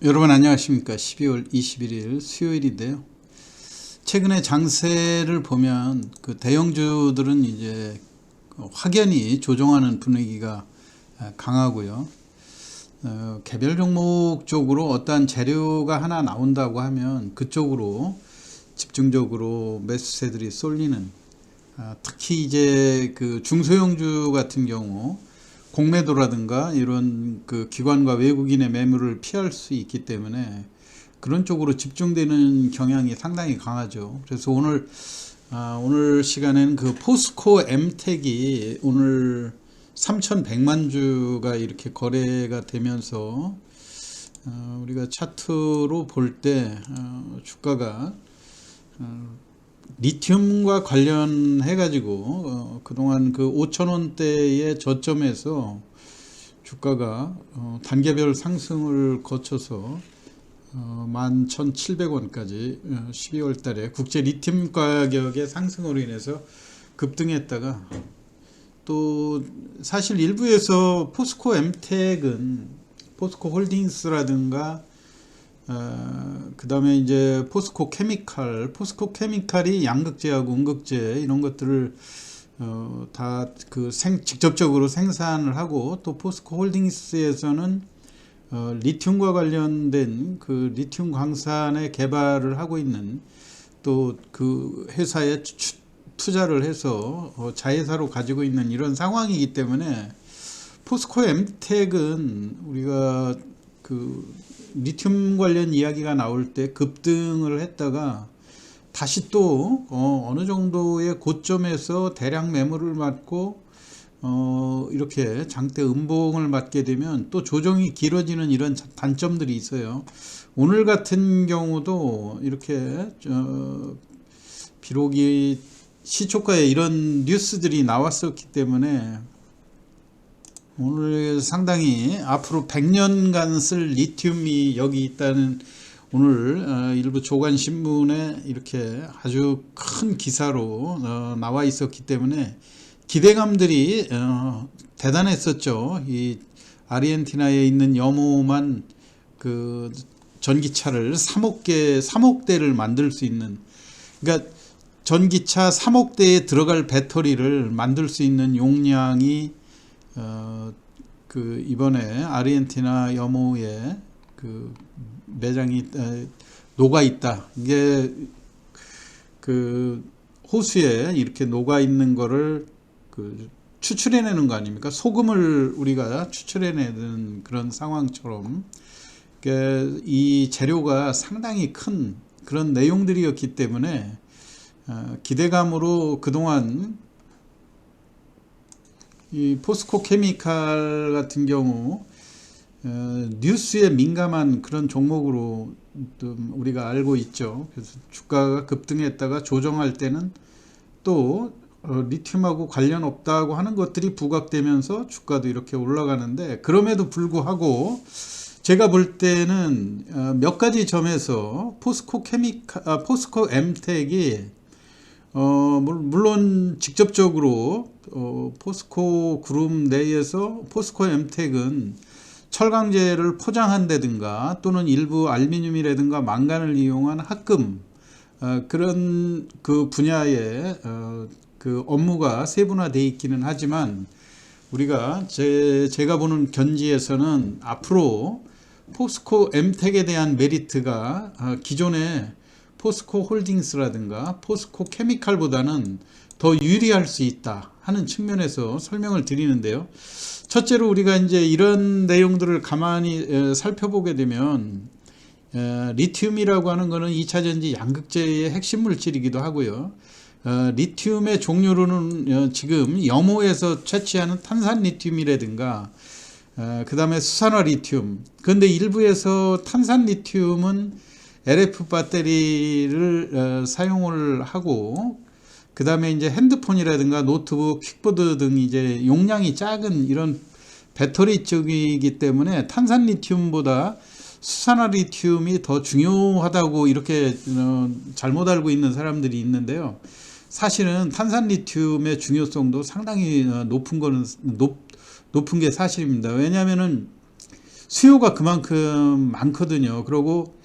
여러분 안녕하십니까. 12월 21일 수요일인데요. 최근에 장세를 보면 그 대형주들은 이제 확연히 조정하는 분위기가 강하고요. 개별 종목 쪽으로 어떠한 재료가 하나 나온다고 하면 그쪽으로 집중적으로 매수세들이 쏠리는, 특히 이제 그 중소형주 같은 경우 공매도라든가 이런 그 기관과 외국인의 매물을 피할 수 있기 때문에 그런 쪽으로 집중되는 경향이 상당히 강하죠. 그래서 오늘 시간에는 그 포스코 엠텍이 오늘 3,100만 주가 이렇게 거래가 되면서 우리가 차트로 볼 때 주가가 리튬과 관련해 가지고 그동안 그 5,000원대의 저점에서 주가가 단계별 상승을 거쳐서 11,700원까지 12월 달에 국제 리튬 가격의 상승으로 인해서 급등했다가, 또 사실 일부에서 포스코 엠텍은 포스코 홀딩스라든가 그 다음에 이제 포스코 케미칼이 양극재하고 음극재 이런 것들을 다 그 직접적으로 생산을 하고, 또 포스코 홀딩스에서는 리튬과 관련된 그 리튬 광산의 개발을 하고 있는, 또 그 회사에 투자를 해서 자회사로 가지고 있는 이런 상황이기 때문에 포스코 엠텍은 우리가 그 리튬 관련 이야기가 나올 때 급등을 했다가 다시 또 어느 정도의 고점에서 대량 매물을 맞고 이렇게 장대 음봉을 맞게 되면 또 조정이 길어지는 이런 단점들이 있어요. 오늘 같은 경우도 이렇게 비록 이 시초가에 이런 뉴스들이 나왔었기 때문에 오늘 상당히 앞으로 100년간 쓸 리튬이 여기 있다는, 오늘 일부 조간신문에 이렇게 아주 큰 기사로 나와 있었기 때문에 기대감들이 대단했었죠. 이 아르헨티나에 있는 염호만 그 전기차를 3억 대를 만들 수 있는, 그러니까 전기차 3억 대에 들어갈 배터리를 만들 수 있는 용량이 그 이번에 아르헨티나 염호에 그 매장이 녹아 있다. 이게 그 호수에 이렇게 녹아 있는 거를 그 추출해내는 거 아닙니까? 소금을 우리가 추출해내는 그런 상황처럼 이 재료가 상당히 큰 그런 내용들이었기 때문에 기대감으로 그동안 이 포스코 케미칼 같은 경우 뉴스에 민감한 그런 종목으로 우리가 알고 있죠. 그래서 주가가 급등했다가 조정할 때는 또 리튬하고 관련 없다고 하는 것들이 부각되면서 주가도 이렇게 올라가는데, 그럼에도 불구하고 제가 볼 때는 몇 가지 점에서 포스코 엠텍이 물론 직접적으로 포스코 그룹 내에서 포스코 엠텍은 철강제를 포장한다든가 또는 일부 알루미늄이라든가 망간을 이용한 합금 그런 그 분야의 그 업무가 세분화되어 있기는 하지만, 우리가 제가 보는 견지에서는 앞으로 포스코 엠텍에 대한 메리트가 기존의 포스코 홀딩스라든가 포스코 케미칼보다는 더 유리할 수 있다 하는 측면에서 설명을 드리는데요. 첫째로 우리가 이제 이런 내용들을 가만히 살펴보게 되면 리튬이라고 하는 것은 2차전지 양극재의 핵심 물질이기도 하고요. 리튬의 종류로는 지금 염호에서 채취하는 탄산 리튬이라든가 그 다음에 수산화 리튬, 그런데 일부에서 탄산 리튬은 LF 배터리를 사용을 하고, 그 다음에 이제 핸드폰이라든가 노트북, 퀵보드 등 이제 용량이 작은 이런 배터리 쪽이기 때문에 탄산 리튬보다 수산화 리튬이 더 중요하다고 이렇게 잘못 알고 있는 사람들이 있는데요. 사실은 탄산 리튬의 중요성도 상당히 높은 게 사실입니다. 왜냐하면은 수요가 그만큼 많거든요. 그리고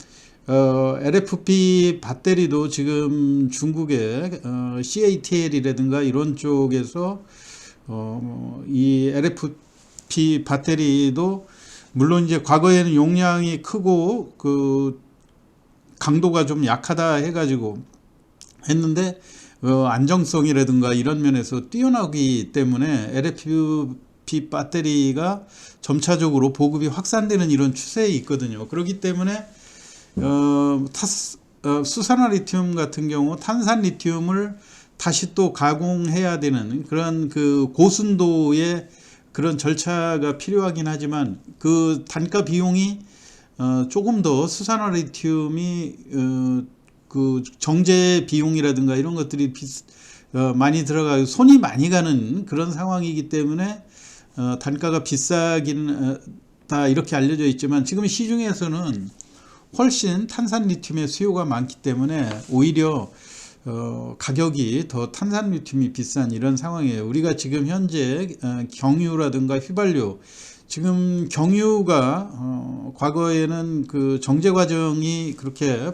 LFP 배터리도 지금 중국의 CATL이라든가 이런 쪽에서 이 LFP 배터리도 물론 이제 과거에는 용량이 크고 그 강도가 좀 약하다 해가지고 했는데 안정성이라든가 이런 면에서 뛰어나기 때문에 LFP 배터리가 점차적으로 보급이 확산되는 이런 추세에 있거든요. 그렇기 때문에 수산화 리튬 같은 경우 탄산 리튬을 다시 또 가공해야 되는 그런 그 고순도의 그런 절차가 필요하긴 하지만 그 단가 비용이 조금 더 수산화 리튬이 그 정제 비용이라든가 이런 것들이 많이 들어가고 손이 많이 가는 그런 상황이기 때문에 단가가 비싸긴 다 이렇게 알려져 있지만 지금 시중에서는 훨씬 탄산 리튬의 수요가 많기 때문에 오히려 가격이 더 탄산 리튬이 비싼 이런 상황이에요. 우리가 지금 현재 경유라든가 휘발유, 지금 경유가 과거에는 그 정제 과정이 그렇게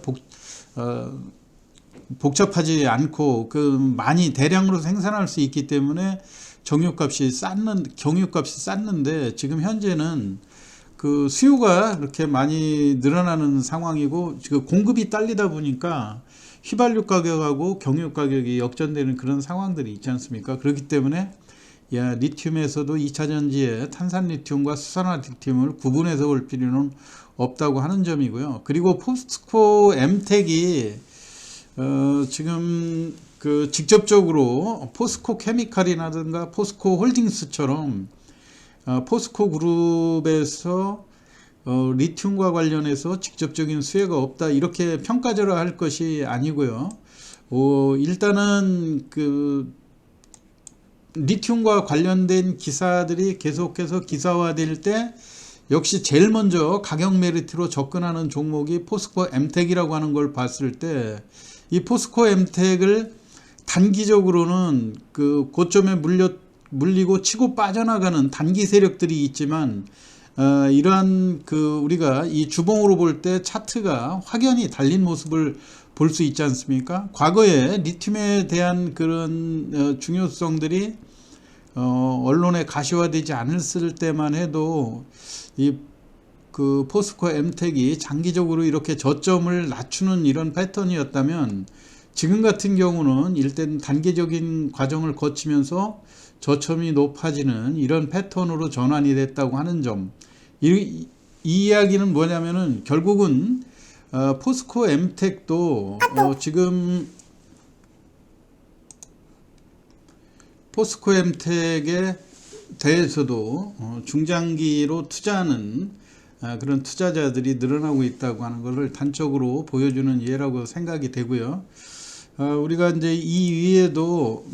복잡하지 않고 그 많이 대량으로 생산할 수 있기 때문에 경유값이 쌌는데 지금 현재는 그 수요가 그렇게 많이 늘어나는 상황이고 지금 공급이 딸리다 보니까 휘발유 가격하고 경유 가격이 역전되는 그런 상황들이 있지 않습니까? 그렇기 때문에 리튬에서도 2차 전지에 탄산 리튬과 수산화 리튬을 구분해서 볼 필요는 없다고 하는 점이고요. 그리고 포스코 엠텍이 지금 그 직접적으로 포스코 케미칼이라든가 포스코 홀딩스처럼 포스코 그룹에서 리튬과 관련해서 직접적인 수혜가 없다 이렇게 평가절하할 것이 아니고요. 일단은 그 리튬과 관련된 기사들이 계속해서 기사화될 때 역시 제일 먼저 가격 메리트로 접근하는 종목이 포스코 엠텍이라고 하는 걸 봤을 때 이 포스코 엠텍을 단기적으로는 그 고점에 물리고 치고 빠져나가는 단기 세력들이 있지만 이러한 그 우리가 이 주봉으로 볼 때 차트가 확연히 달린 모습을 볼 수 있지 않습니까? 과거에 리튬에 대한 그런 중요성들이 언론에 가시화되지 않았을 때만 해도 이 그 포스코 엠텍이 장기적으로 이렇게 저점을 낮추는 이런 패턴이었다면 지금 같은 경우는 일단 단계적인 과정을 거치면서 저점이 높아지는 이런 패턴으로 전환이 됐다고 하는 점. 이 이야기는 뭐냐면은 결국은 포스코 엠텍도 지금 포스코 엠텍에 대해서도 중장기로 투자하는 그런 투자자들이 늘어나고 있다고 하는 것을 단적으로 보여주는 예라고 생각이 되고요. 우리가 이제 이 위에도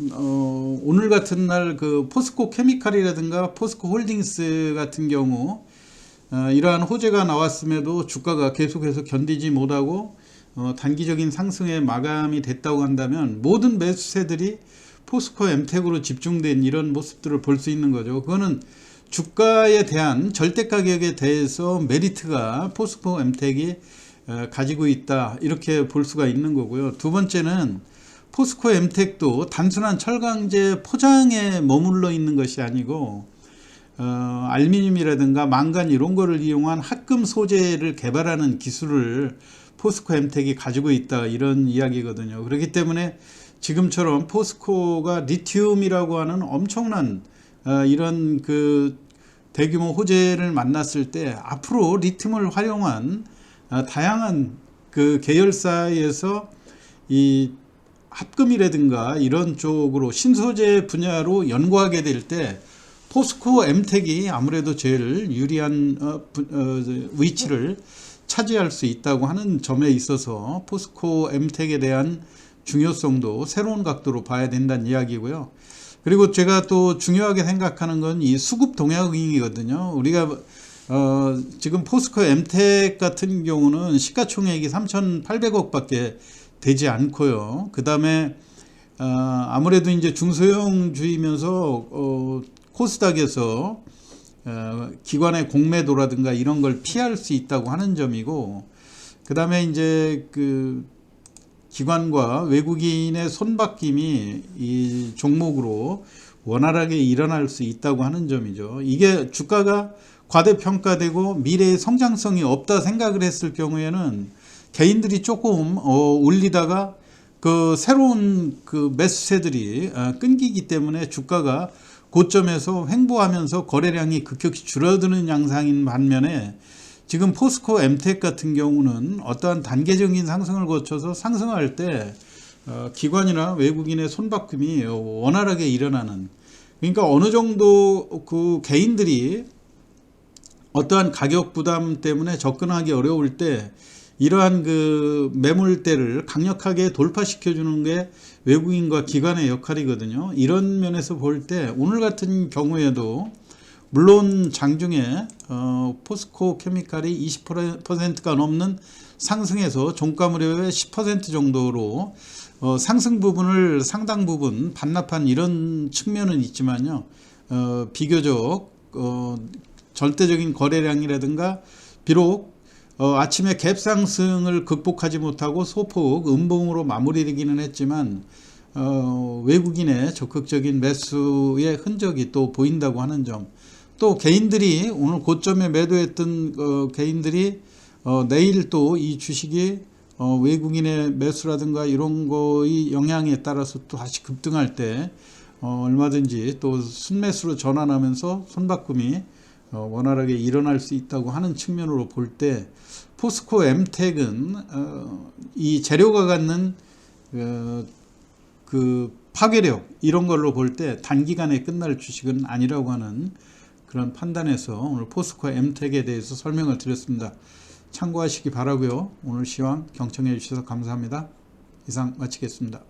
오늘 같은 날 그 포스코 케미칼이라든가 포스코 홀딩스 같은 경우 이러한 호재가 나왔음에도 주가가 계속해서 견디지 못하고 단기적인 상승에 마감이 됐다고 한다면 모든 매수세들이 포스코 엠텍으로 집중된 이런 모습들을 볼 수 있는 거죠. 그거는 주가에 대한 절대 가격에 대해서 메리트가 포스코 엠텍이 가지고 있다 이렇게 볼 수가 있는 거고요. 두 번째는 포스코 엠텍도 단순한 철강제 포장에 머물러 있는 것이 아니고 알루미늄이라든가 망간 이런 거를 이용한 합금 소재를 개발하는 기술을 포스코 엠텍이 가지고 있다 이런 이야기거든요. 그렇기 때문에 지금처럼 포스코가 리튬이라고 하는 엄청난 이런 그 대규모 호재를 만났을 때 앞으로 리튬을 활용한 다양한 그 계열사에서 이 합금이라든가 이런 쪽으로 신소재 분야로 연구하게 될 때 포스코 엠텍이 아무래도 제일 유리한 위치를 차지할 수 있다고 하는 점에 있어서 포스코 엠텍에 대한 중요성도 새로운 각도로 봐야 된다는 이야기고요. 그리고 제가 또 중요하게 생각하는 건 이 수급 동향이거든요. 우리가 지금 포스코 엠텍 같은 경우는 시가총액이 3,800억 밖에 되지 않고요. 그 다음에 아무래도 이제 중소형주이면서 코스닥에서 기관의 공매도라든가 이런 걸 피할 수 있다고 하는 점이고, 그 다음에 이제 그 기관과 외국인의 손바뀜이 이 종목으로 원활하게 일어날 수 있다고 하는 점이죠. 이게 주가가 과대평가되고 미래의 성장성이 없다 생각을 했을 경우에는 개인들이 조금 올리다가 그 새로운 그 매수세들이 끊기기 때문에 주가가 고점에서 횡보하면서 거래량이 급격히 줄어드는 양상인 반면에, 지금 포스코 엠텍 같은 경우는 어떠한 단계적인 상승을 거쳐서 상승할 때 기관이나 외국인의 손바꿈이 원활하게 일어나는, 그러니까 어느 정도 그 개인들이 어떠한 가격 부담 때문에 접근하기 어려울 때 이러한 그 매물대를 강력하게 돌파시켜 주는 게 외국인과 기관의 역할이거든요. 이런 면에서 볼 때 오늘 같은 경우에도 물론 장중에 포스코 케미칼이 20%가 넘는 상승해서 종가 무렵에 10% 정도로 상승 부분을 상당 부분 반납한 이런 측면은 있지만요, 비교적 절대적인 거래량이라든가 비록 아침에 갭 상승을 극복하지 못하고 소폭 음봉으로 마무리되기는 했지만 외국인의 적극적인 매수의 흔적이 또 보인다고 하는 점, 또 개인들이 오늘 고점에 매도했던 개인들이 내일 또 이 주식이 외국인의 매수라든가 이런 거의 영향에 따라서 또 다시 급등할 때 얼마든지 또 순매수로 전환하면서 손바꿈이 원활하게 일어날 수 있다고 하는 측면으로 볼 때, 포스코 엠텍은 이 재료가 갖는 그 파괴력 이런 걸로 볼 때 단기간에 끝날 주식은 아니라고 하는 그런 판단에서 오늘 포스코 엠텍에 대해서 설명을 드렸습니다. 참고하시기 바라고요. 오늘 시황 경청해 주셔서 감사합니다. 이상 마치겠습니다.